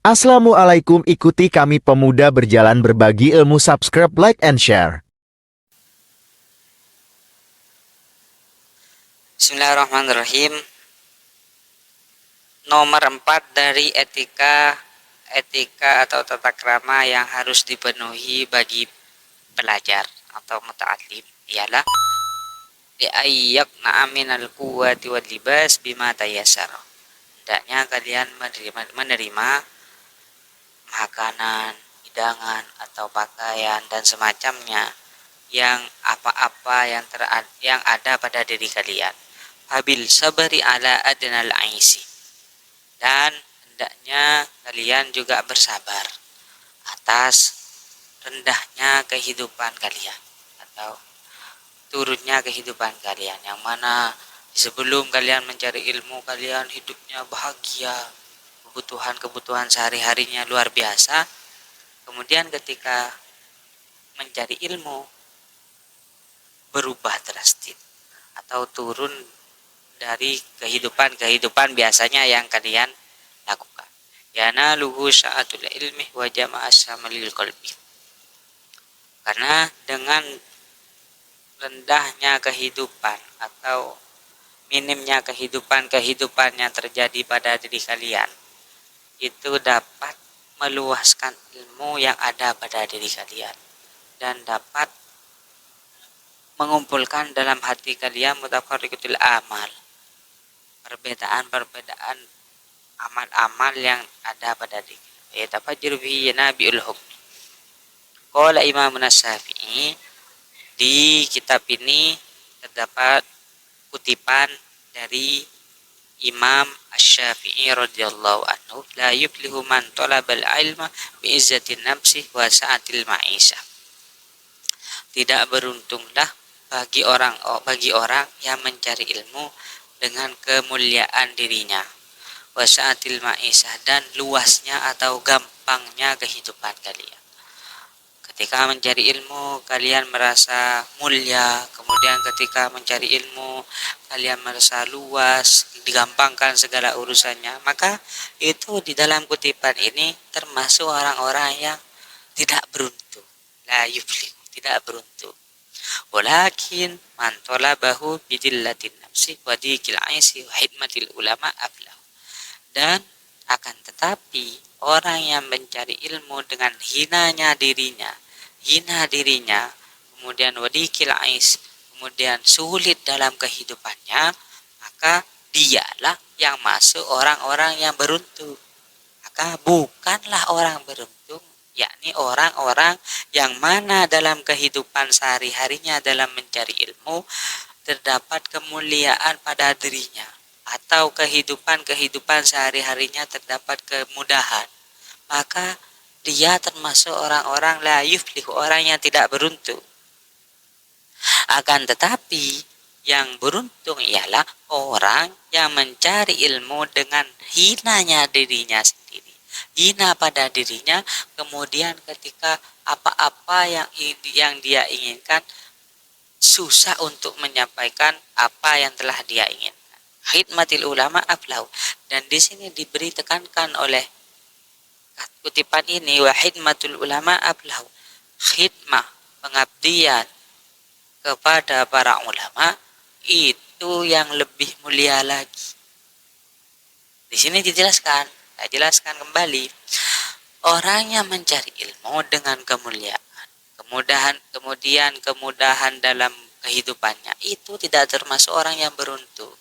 Assalamualaikum, ikuti kami pemuda berjalan berbagi ilmu, subscribe, like, and share. Bismillahirrahmanirrahim. Nomor 4 dari etika atau tata krama yang harus dipenuhi bagi pelajar atau muta'allim ialah li'ayyakna'a minal quwwati wal libas bima tayassar. Hendaknya kalian menerima makanan, hidangan atau pakaian dan semacamnya yang apa-apa yang ada pada diri kalian. Habil sabari ala adnal aisi. Dan hendaknya kalian juga bersabar atas rendahnya kehidupan kalian atau turunnya kehidupan kalian, yang mana sebelum kalian mencari ilmu kalian hidupnya bahagia, kebutuhan sehari-harinya luar biasa. Kemudian ketika mencari ilmu berubah drastis atau turun dari kehidupan biasanya yang kalian lakukan. Yanaluhu sa'atul ilmi wa jama'as samalil qalbi. Karena dengan rendahnya kehidupan atau minimnya kehidupan yang terjadi pada diri kalian, itu dapat meluaskan ilmu yang ada pada diri kalian dan dapat mengumpulkan dalam hati kalian mutafarriqatul amal, perbedaan amal-amal yang ada pada diri. Yatafajjaru bihi yanabiul hukm. Qala Imam Syafi'i, di kitab ini terdapat kutipan dari Imam Asy-Syafi'i radhiyallahu anhu, la yuflihu man talabal ilma bi izzatin nafsi wa sa'atil ma'isyah. Tidak beruntunglah bagi orang yang mencari ilmu dengan kemuliaan dirinya, wasaatil ma'isyah, dan luasnya atau gampangnya kehidupan kalian. Ketika mencari ilmu kalian merasa mulia, kemudian ketika mencari ilmu kalian merasa luas, digampangkan segala urusannya, maka itu di dalam kutipan ini termasuk orang-orang yang tidak beruntung, la yuflih, tidak beruntung. Walakin man talabahu bidillatin nafsi wa dikil aisi wa hikmatil ulama aflahu. Dan akan tetapi orang yang mencari ilmu dengan hina dirinya, kemudian wadikil ais, kemudian sulit dalam kehidupannya, maka dialah yang masuk orang-orang yang beruntung. Maka bukanlah orang beruntung, yakni orang-orang yang mana dalam kehidupan sehari-harinya dalam mencari ilmu terdapat kemuliaan pada dirinya, atau kehidupan sehari-harinya terdapat kemudahan, maka dia termasuk orang-orang la yuflihu, orang yang tidak beruntung. Akan tetapi yang beruntung ialah orang yang mencari ilmu dengan hinanya dirinya sendiri, hina pada dirinya, kemudian ketika apa-apa yang dia inginkan susah untuk menyampaikan apa yang telah dia inginkan. Khidmatil ulama aflahu. Dan di sini diberi tekankan oleh kutipan ini, wa khidmatul ulama aflahu. Khidmah, pengabdian kepada para ulama itu yang lebih mulia lagi. Di sini dijelaskan, saya jelaskan kembali. Orang yang mencari ilmu dengan kemudahan dalam kehidupannya itu tidak termasuk orang yang beruntung.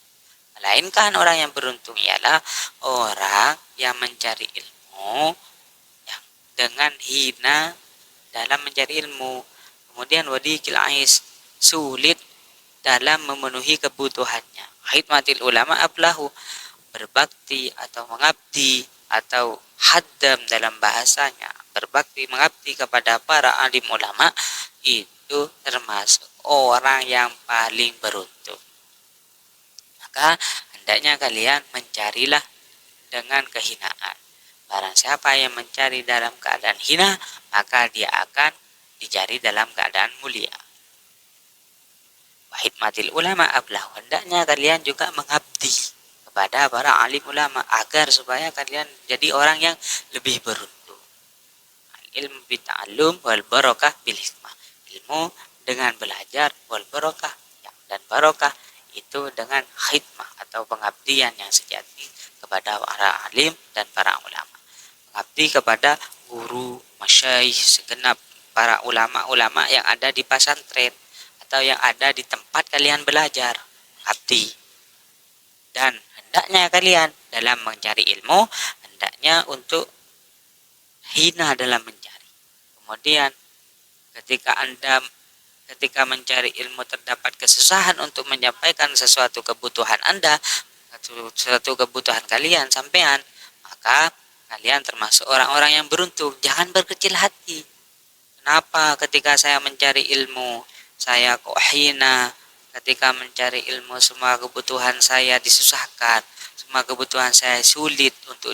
Melainkan orang yang beruntung ialah orang yang mencari ilmu yang dengan hina dalam mencari ilmu, kemudian wadikil ais, sulit dalam memenuhi kebutuhannya. Khidmatil ulama aflahu, berbakti atau mengabdi atau haddam dalam bahasanya, berbakti mengabdi kepada para alim ulama, itu termasuk orang yang paling beruntung. Maka hendaknya kalian mencarilah dengan kehinaan. Barang siapa yang mencari dalam keadaan hina, maka dia akan dicari dalam keadaan mulia. Wa hikmatil ulama ablah, hendaknya kalian juga mengabdi kepada para alim ulama agar supaya kalian jadi orang yang lebih beruntung. Ilmu bita'allum wal barokah bil hikmah. Ilmu dengan belajar wal barokah, dan barokah itu dengan khidmah atau pengabdian yang sejati kepada para alim dan para ulama. Mengabdi kepada guru, masyayikh, segenap para ulama-ulama yang ada di pesantren atau yang ada di tempat kalian belajar. Abdi. Dan hendaknya kalian dalam mencari ilmu, hendaknya untuk hina dalam mencari. Kemudian ketika mencari ilmu terdapat kesusahan untuk menyampaikan sesuatu kebutuhan Anda, sesuatu kebutuhan kalian sampean, maka kalian termasuk orang-orang yang beruntung. Jangan berkecil hati. Kenapa ketika saya mencari ilmu saya kok hina? Ketika mencari ilmu semua kebutuhan saya disusahkan, semua kebutuhan saya sulit untuk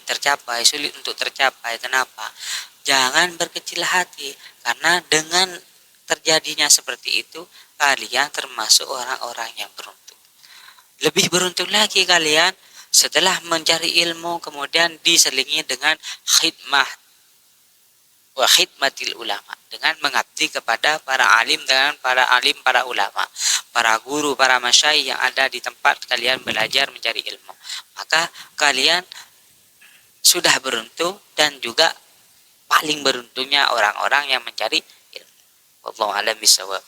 tercapai, sulit untuk tercapai. Kenapa? Jangan berkecil hati, karena dengan terjadinya seperti itu kalian termasuk orang-orang yang beruntung. Lebih beruntung lagi kalian setelah mencari ilmu kemudian diselingi dengan khidmah wa khidmatil ulama, dengan mengabdi kepada para alim, dengan para ulama, para guru, para masyayikh yang ada di tempat kalian belajar mencari ilmu. Maka kalian sudah beruntung, dan juga paling beruntungnya orang-orang yang mencari ilmu. Wallahu a'lam bishawab.